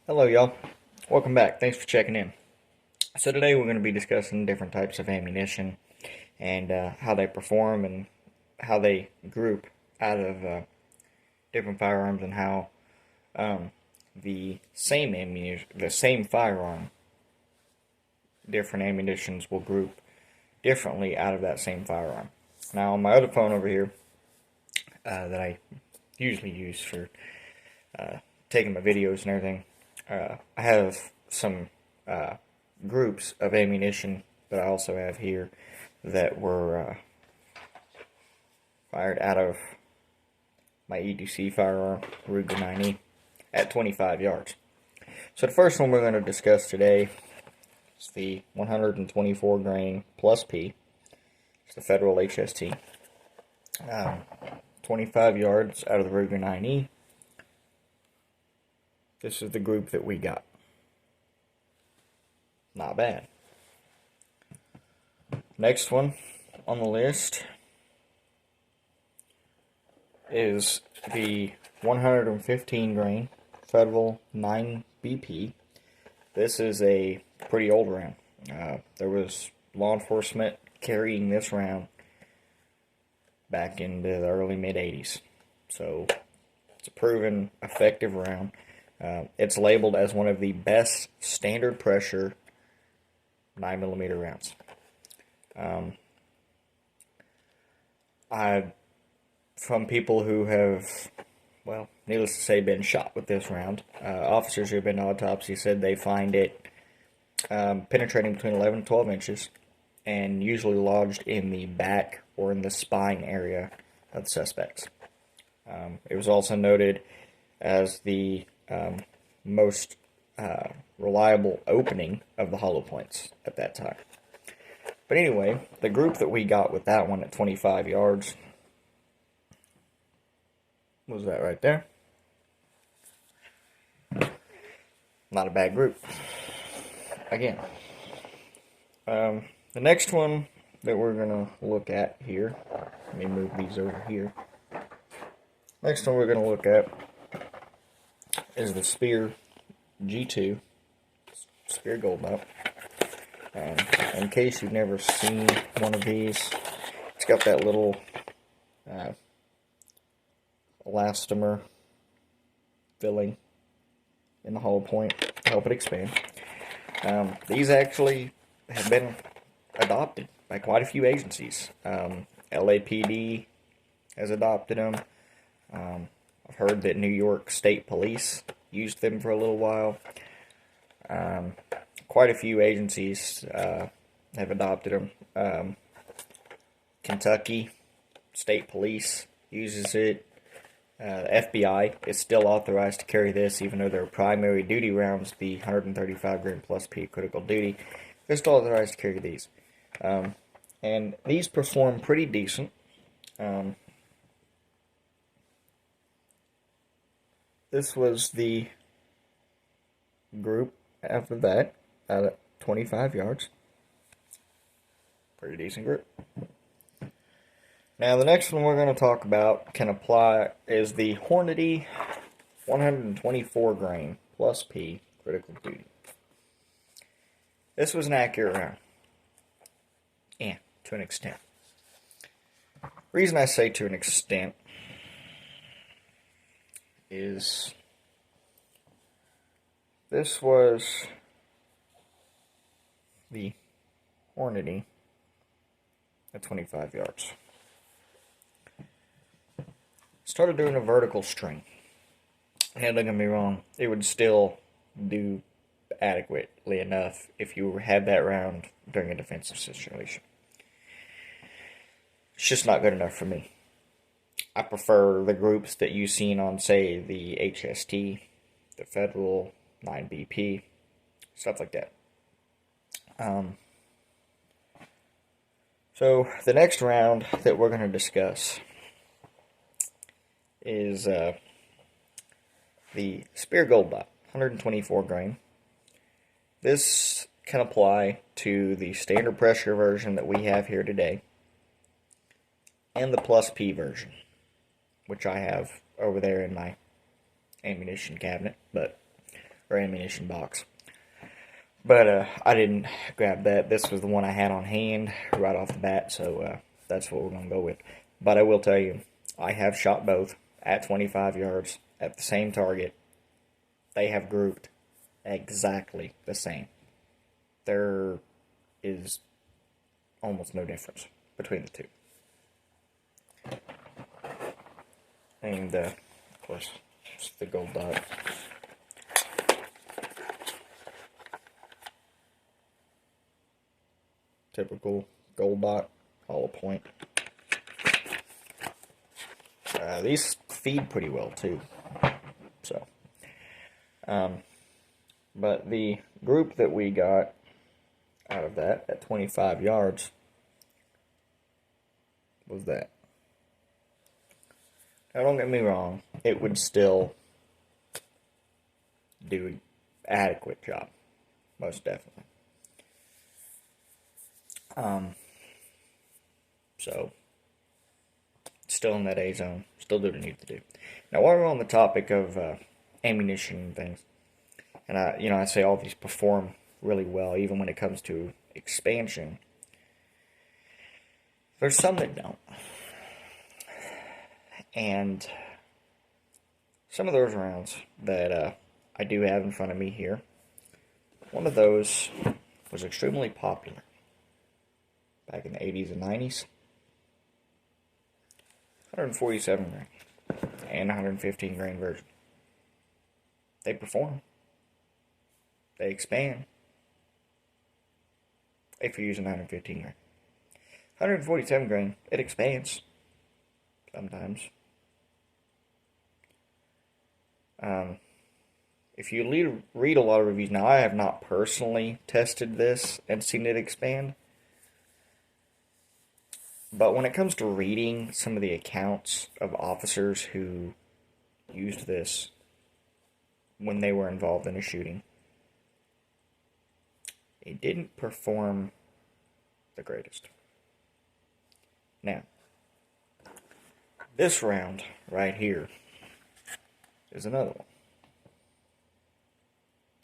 Hello, y'all. Welcome back. Thanks for checking in. So today we're going to be discussing different types of ammunition and how they perform and how they group out of different firearms and how um, the same ammunition, the same firearm, different ammunitions will group differently out of that same firearm. Now, on my other phone over here that I usually use for taking my videos and everything, I have some groups of ammunition that I also have here that were fired out of my EDC firearm, Ruger 9E, at 25 yards. So the first one we're going to discuss today is the 124 grain plus P. It's the Federal HST. 25 yards out of the Ruger 9E. This is the group that we got. Not bad. Next one on the list is the 115 grain Federal 9BP. This is a pretty old round. There was law enforcement carrying this round back into the early mid-80s. So it's a proven effective round. It's labeled as one of the best standard pressure 9mm rounds. From people who have, well, needless to say, been shot with this round, officers who have been to autopsy said they find it penetrating between 11 and 12 inches and usually lodged in the back or in the spine area of the suspects. It was also noted as the most reliable opening of the hollow points at that time. But anyway, the group that we got with that one at 25 yards was that right there. Not a bad group. Again, the next one that we're going to look at here, let me move these over here. Next one we're going to look at is the Spear G2, Spear Gold Belt. And in case you've never seen one of these, it's got that little elastomer filling in the hollow point to help it expand. These actually have been adopted by quite a few agencies. LAPD has adopted them. I've heard that New York State Police used them for a little while. Quite a few agencies have adopted them. Kentucky State Police uses it. The FBI is still authorized to carry this, even though their primary duty rounds, the 135 grain plus P critical duty, they're still authorized to carry these. And these perform pretty decent. This was the group after that at 25 yards. Pretty decent group. Now the next one we're going to talk about can apply is the Hornady 124 grain plus P critical duty. This was an accurate round. Yeah, to an extent. Reason I say to an extent is this was the Hornady at 25 yards. Started doing a vertical string. And don't get me wrong, it would still do adequately enough if you had that round during a defensive situation. It's just not good enough for me. I prefer the groups that you've seen on, say, the HST, the Federal 9BP, stuff like that. So the next round that we're going to discuss is the Spear Gold Dot, 124 grain. This can apply to the standard pressure version that we have here today and the plus P version, which I have over there in my ammunition cabinet, but for ammunition box. But I didn't grab that. This was the one I had on hand right off the bat, so that's what we're going to go with. But I will tell you, I have shot both at 25 yards at the same target. They have grouped exactly the same. There is almost no difference between the two. And, of course, it's the gold dot. Typical gold dot, hollow point. These feed pretty well, too. So, but the group that we got out of that at 25 yards was that. Now, don't get me wrong, it would still do an adequate job, most definitely. So, still in that A zone, still do what I need to do. Now, while we're on the topic of ammunition and things, and I say all these perform really well, even when it comes to expansion. There's some that don't. And some of those rounds that I do have in front of me here, one of those was extremely popular back in the 80s and 90s. 147 grain and 115 grain version. They perform. They expand. If you're using 115 grain. 147 grain, it expands. Sometimes. If you read a lot of reviews, now I have not personally tested this and seen it expand. But when it comes to reading some of the accounts of officers who used this when they were involved in a shooting, it didn't perform the greatest. Now, this round right here is another one.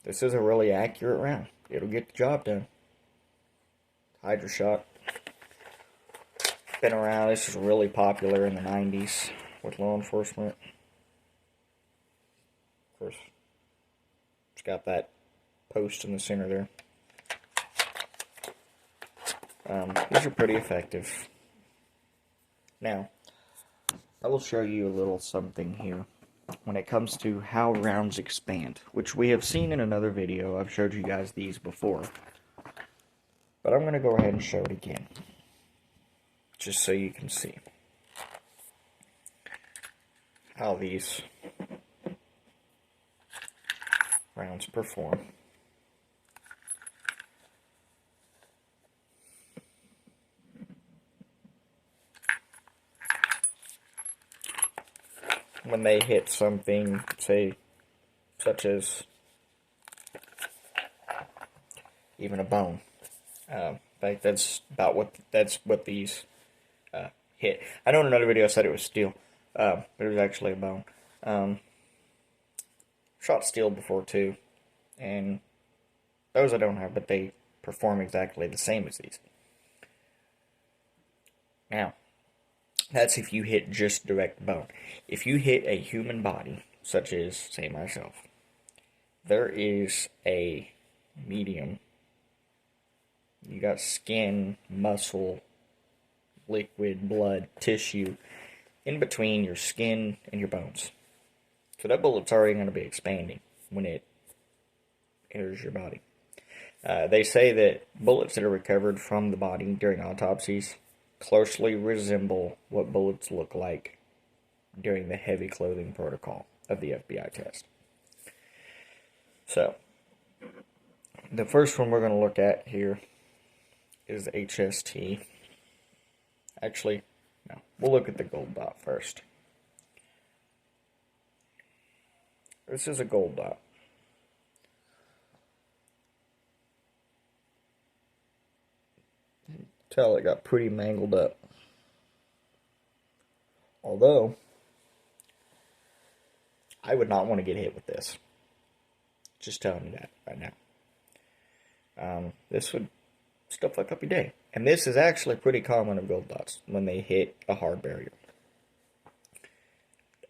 This is a really accurate round. It'll get the job done. Hydra shot. Been around. This is really popular in the 90s with law enforcement. Of course, it's got that post in the center there. These are pretty effective. Now, I will show you a little something here when it comes to how rounds expand, which we have seen in another video. I've showed you guys these before, but I'm going to go ahead and show it again, just so you can see how these rounds perform. When they hit something, say, such as even a bone. In fact, that's what these hit. I know in another video I said it was steel, but it was actually a bone. Shot steel before too, and those I don't have, but they perform exactly the same as these. Now, that's if you hit just direct bone. If you hit a human body, such as, say, myself, there is a medium. You got skin, muscle, liquid, blood, tissue, in between your skin and your bones. So that bullet's already going to be expanding when it enters your body. They say that bullets that are recovered from the body during autopsies closely resemble what bullets look like during the heavy clothing protocol of the FBI test. So, the first one we're going to look at here is the HST. Actually, no, we'll look at the gold dot first. This is a gold dot. Tell it got pretty mangled up. Although, I would not want to get hit with this. Just telling you that right now. This would still fuck up your day. And this is actually pretty common of gold dots when they hit a hard barrier.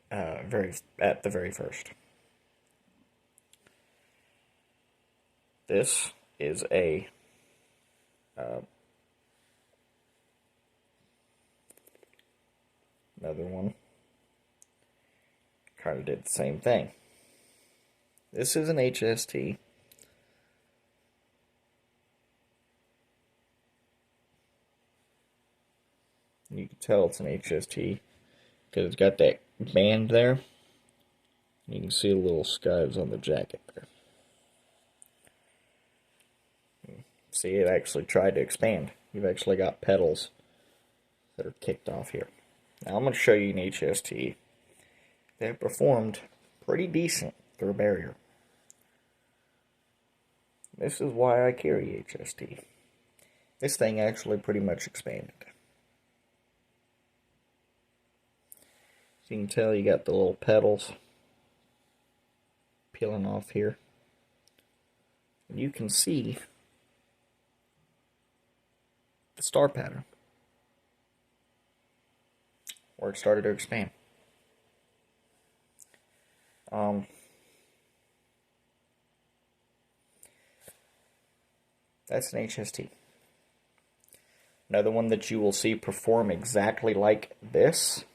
At the very first. This is a another one. Kind of did the same thing. This is an HST. You can tell it's an HST because it's got that band there. You can see a little skives on the jacket there. See, it actually tried to expand. You've actually got petals that are kicked off here. Now I'm going to show you an HST that performed pretty decent through a barrier. This is why I carry HST. This thing actually pretty much expanded. So you can tell you got the little petals peeling off here. And you can see the star pattern where it started to expand. That's an HST. Another one that you will see perform exactly like this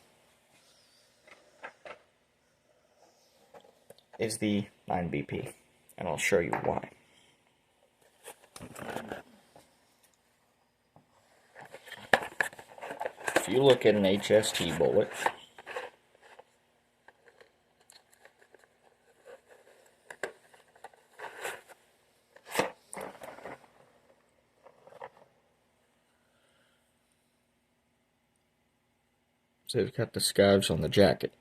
is the 9BP, and I'll show you why. If you look at an HST bullet, so it's got the skives on the jacket,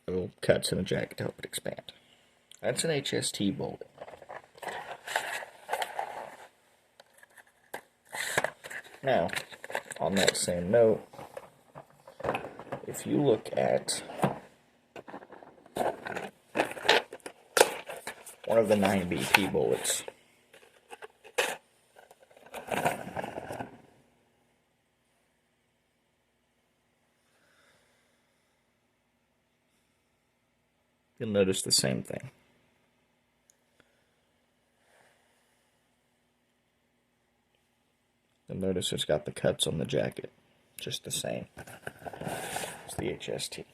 little cuts in the jacket to help it expand. That's an HST bullet. Now, on that same note, if you look at one of the 9BP bullets, you'll notice the same thing. You'll notice it's got the cuts on the jacket, just the same as the HST.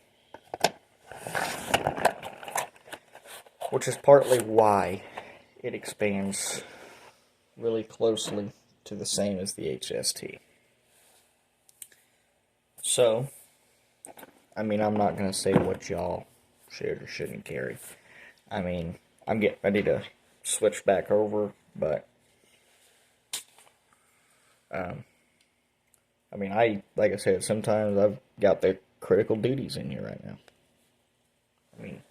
Which is partly why it expands really closely to the same as the HST. So, I mean, I'm not going to say what y'all should or shouldn't carry. I mean, I'm getting ready to switch back over, but I mean, like I said, sometimes I've got the critical duties in here right now. I mean,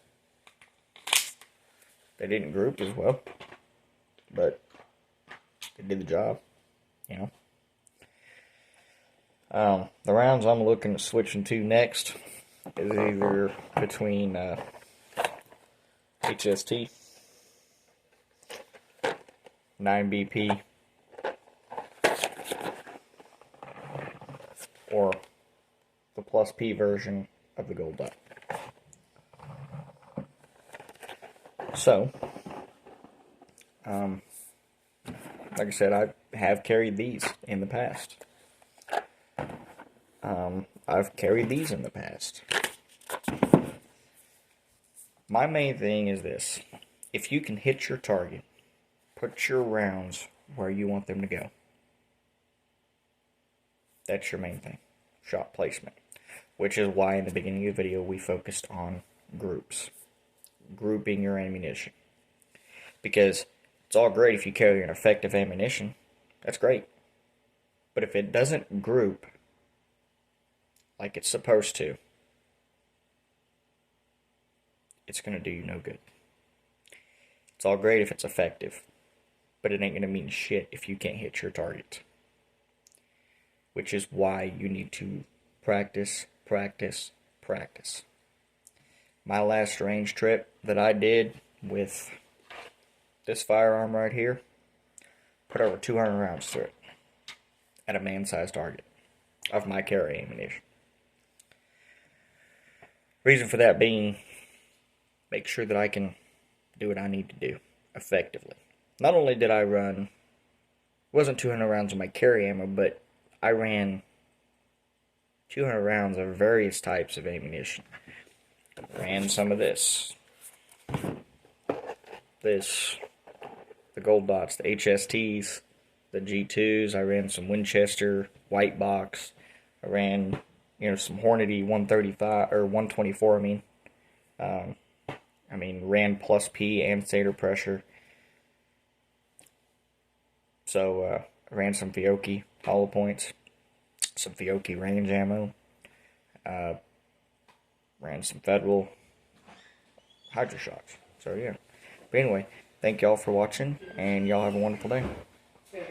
they didn't group as well, but they did the job, you know. The rounds I'm looking at switching to next is either between HST, 9BP, or the plus P version of the gold dot. So, like I said, I have carried these in the past. I've carried these in the past. My main thing is this. If you can hit your target, put your rounds where you want them to go. That's your main thing. Shot placement. Which is why in the beginning of the video we focused on groups. Grouping your ammunition. Because it's all great if you carry an effective ammunition. That's great. But if it doesn't group like it's supposed to, it's going to do you no good. It's all great if it's effective, but it ain't going to mean shit if you can't hit your target. Which is why you need to practice, practice, practice. My last range trip that I did with this firearm right here, put over 200 rounds through it at a man-sized target of my carry ammunition. Reason for that being, make sure that I can do what I need to do effectively. Not only did I run, wasn't 200 rounds of my carry ammo, but I ran 200 rounds of various types of ammunition. Ran some of this, the gold dots, the HSTs, the G2s. I ran some Winchester white box. I ran, some Hornady 135 or 124. Ran plus P and stator pressure. So I ran some Fiocchi hollow points, some Fiocchi range ammo. Ran some Federal Hydra shocks. So yeah. But anyway, thank y'all for watching, and y'all have a wonderful day.